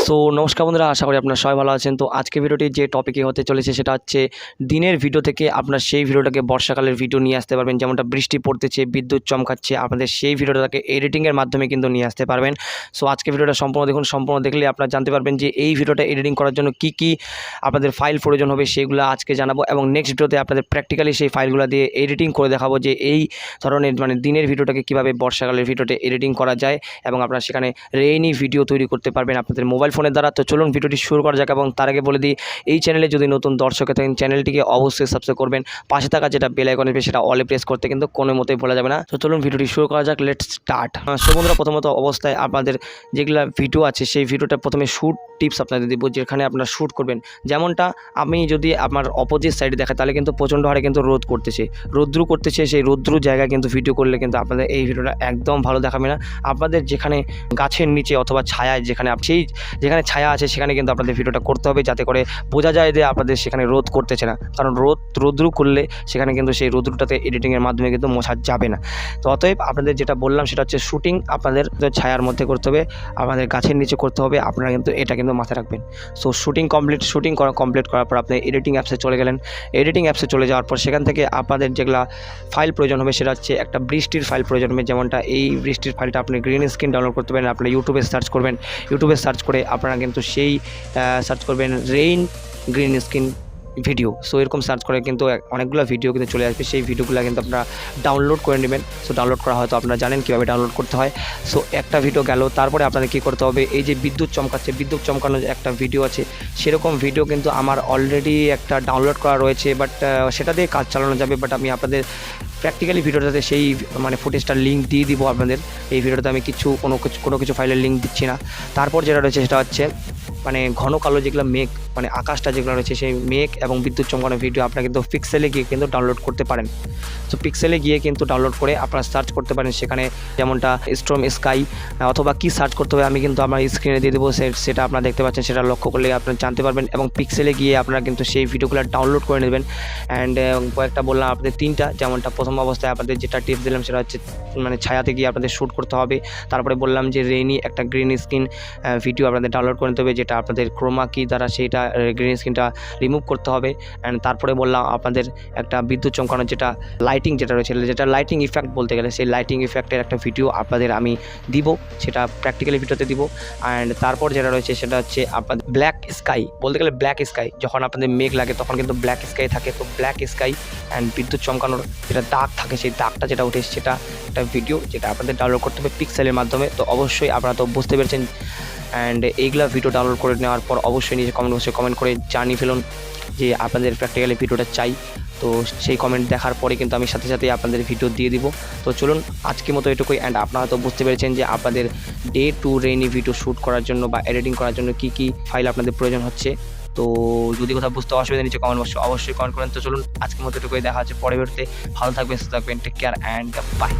So নমস্কার বন্ধুরা, আশা করি আপনারা সবাই ভালো আছেন। তো আজকে ভিডিওটি যে টপিকে হতে চলেছে সেটা হচ্ছে দিনের ভিডিও থেকে আপনার সেই ভিডিওটাকে বর্ষাকালের ভিডিও নিয়ে আসতে পারবেন। যেমনটা বৃষ্টি পড়তেছে, বিদ্যুৎ চমকাচ্ছে, আপনাদের সেই ভিডিওটাকে এডিটিংয়ের মাধ্যমে কিন্তু নিয়ে আসতে পারবেন। সো আজকে ভিডিওটা সম্পূর্ণ দেখুন, সম্পূর্ণ দেখলে আপনারা জানতে পারবেন যে এই ভিডিওটা এডিটিং করার জন্য কী আপনাদের ফাইল প্রয়োজন হবে সেগুলো আজকে জানাবো, এবং নেক্সট ভিডিওতে আপনাদের প্র্যাকটিক্যালি সেই ফাইলগুলো দিয়ে এডিটিং করে দেখাবো যে এই ধরনের দিনের ভিডিওটাকে কীভাবে বর্ষাকালের ভিডিওতে এডিটিং করা যায়, এবং আপনারা সেখানে রেইনি ভিডিও তৈরি করতে পারবেন আপনাদের মোবাইল ফোনের দ্বারা। তো চলুন ভিডিওটি শুরু করা যাক, এবং তার আগে বলে দিই, এই চ্যানেলে যদি নতুন দর্শক থাকেন চ্যানেলটিকে অবশ্যই সাবস্ক্রাইব করবেন, পাশে থাকা যেটা বেল আইকন আসবে সেটা অলে প্রেস করতে কিন্তু কোনো মতেই ভোলা যাবে না। তো চলুন ভিডিওটি শুরু করা যাক, লেটস স্টার্ট। সো বন্ধুরা, প্রথমত অবস্থায় আপনাদের যেগুলো ভিডিও আছে সেই ভিডিওটা প্রথমে শ্যুট টিপস আপনাদের দেবো, যেখানে আপনারা শ্যুট করবেন। যেমনটা আমি যদি আমার অপোজিট সাইডে দেখাই তাহলে কিন্তু প্রচণ্ড হারে কিন্তু রৌদ্রু করতেছে, সেই রৌদ্রু জায়গায় কিন্তু ভিডিও করলে কিন্তু আপনাদের এই ভিডিওটা একদম ভালো দেখাবে না। আপনাদের যেখানে গাছের নিচে অথবা ছায়ায় যেখানে ছায়া আছে সেখানে কিন্তু আপনাদের ভিডিওটা করতে হবে, যাতে করে বোঝা যায় যে আপনাদের সেখানে রোদ করতেছে না, কারণ রৌদ্রু করলে সেখানে কিন্তু সেই রৌদ্রুটাতে এডিটিংয়ের মাধ্যমে কিন্তু মোছা যাবে না। তো অতএব আপনাদের যেটা বললাম সেটা হচ্ছে শুটিং আপনাদের ছায়ার মধ্যে করতে হবে, আপনাদের গাছের নিচে করতে হবে, আপনারা কিন্তু এটা কিন্তু মাথায় রাখবেন। সো শুটিং কমপ্লিট করার পর আপনি এডিটিং অ্যাপসে চলে গেলেন। এডিটিং অ্যাপসে চলে যাওয়ার পর সেখান থেকে আপনাদের যেগুলা ফাইল প্রয়োজন হবে সেটা হচ্ছে একটা বৃষ্টির ফাইল প্রয়োজন হবে। যেমনটা এই বৃষ্টির ফাইলটা আপনি গ্রিন স্ক্রিন ডাউনলোড করতে পারেন। আপনি ইউটিউবে সার্চ করবেন, ইউটিউবে সার্চ করে আপনারা কিন্তু সেই সার্চ করবেন rain green screen video. So এরকম সার্চ করে কিন্তু অনেকগুলো ভিডিও কিন্তু চলে আসবে, সেই ভিডিওগুলো কিন্তু আপনারা ডাউনলোড করে নেবেন। সো ডাউনলোড করা হয়তো আপনারা জানেন কীভাবে ডাউনলোড করতে হয়। সো একটা ভিডিও গেল, তারপরে আপনাদের কী করতে হবে, এই যে বিদ্যুৎ চমকানোর একটা ভিডিও আছে, সেরকম ভিডিও কিন্তু আমার অলরেডি একটা ডাউনলোড করা রয়েছে, বাট সেটা দিয়ে কাজ চালানো যাবে। বাট আমি আপনাদের প্র্যাকটিক্যালি ভিডিওটাতে সেই ফুটেজটার লিঙ্ক দিয়ে দিব আপনাদের। এই ভিডিওটাতে আমি কোনো কিছু ফাইলের লিঙ্ক দিচ্ছি না। তারপর যেটা রয়েছে সেটা হচ্ছে ঘন কালো যেগুলো মেঘ, আকাশটা যেগুলো রয়েছে সেই মেঘ এবং বিদ্যুৎ চমকানো ভিডিও আপনারা কিন্তু পিক্সেলে গিয়ে কিন্তু ডাউনলোড করতে পারেন। সো পিক্সেলে গিয়ে কিন্তু ডাউনলোড করে আপনারা সার্চ করতে পারেন, সেখানে যেমনটা স্টর্ম স্কাই অথবা কি সার্চ করতে হবে আমি কিন্তু আমার স্ক্রিনে দিয়ে দেবো, সেটা আপনারা দেখতে পাচ্ছেন, সেটা লক্ষ্য করলে আপনারা জানতে পারবেন। এবং পিক্সেলে গিয়ে আপনারা কিন্তু সেই ভিডিওগুলো ডাউনলোড করে নেবেন। অ্যান্ড কয়েকটা বললাম আপনাদের তিনটা, যেমনটা প্রথম অবস্থায় আপনাদের যেটা টিপস দিলাম সেটা হচ্ছে ছায়াতে গিয়ে আপনাদের শ্যুট করতে হবে। তারপরে বললাম যে রেইনি একটা গ্রিন স্ক্রিন ভিডিও আপনাদের ডাউনলোড করে নিতে হবে, যেটা আপনাদের ক্রোমা কি দ্বারা সেইটা গ্রিন স্ক্রিনটা রিমুভ করতে হবে। অ্যান্ড তারপরে বললাম আপনাদের একটা বিদ্যুৎ চমকানোর যেটা লাইটিং যেটা রয়েছে, যেটা লাইটিং ইফেক্ট বলতে গেলে, সেই লাইটিং ইফেক্টের একটা ভিডিও আপনাদের আমি দিব, সেটা প্র্যাকটিক্যালি ভিডিওতে দিব। অ্যান্ড তারপর যেটা রয়েছে সেটা হচ্ছে আপনাদের ব্ল্যাক স্কাই বলতে গেলে, ব্ল্যাক স্কাই যখন আপনাদের মেঘ লাগে তখন কিন্তু ব্ল্যাক স্কাই থাকে। তো ব্ল্যাক স্কাই অ্যান্ড বিদ্যুৎ চমকানোর যেটা দাগ থাকে, সেই দাগটা যেটা উঠে সেটা একটা ভিডিও, যেটা আপনাদের ডাউনলোড করতে হবে পিক্সেলের মাধ্যমে। তো অবশ্যই আপনারা তো বুঝতে পেরেছেন। অ্যান্ড এইগুলা ভিডিও ডাউনলোড করে নেওয়ার পর অবশ্যই নিজে কমেন্ট করে জানিয়ে ফেলুন যে আপনাদের প্র্যাকটিক্যালি ভিডিওটা চাই। তো সেই কমেন্ট দেখার পরে কিন্তু আমি সাথে সাথে আপনাদের ভিডিও দিয়ে দিব। তো চলুন আজকের মতো এটুকুই। অ্যান্ড আপনারা তো বুঝতে পেরেছেন যে আপনাদের day to rainy video shoot করার জন্য বা এডিটিং করার জন্য কী ফাইল আপনাদের প্রয়োজন হচ্ছে। তো যদি কোথাও বুঝতে অসুবিধা নিচে কমেন্ট বক্সে অবশ্যই কমেন্ট করেন। তো চলুন আজকের মতো এটুকুই, দেখা হচ্ছে পরবর্তীতে। ভালো থাকবেন, সুস্থ থাকবেন, টেক কেয়ার অ্যান্ড বাই।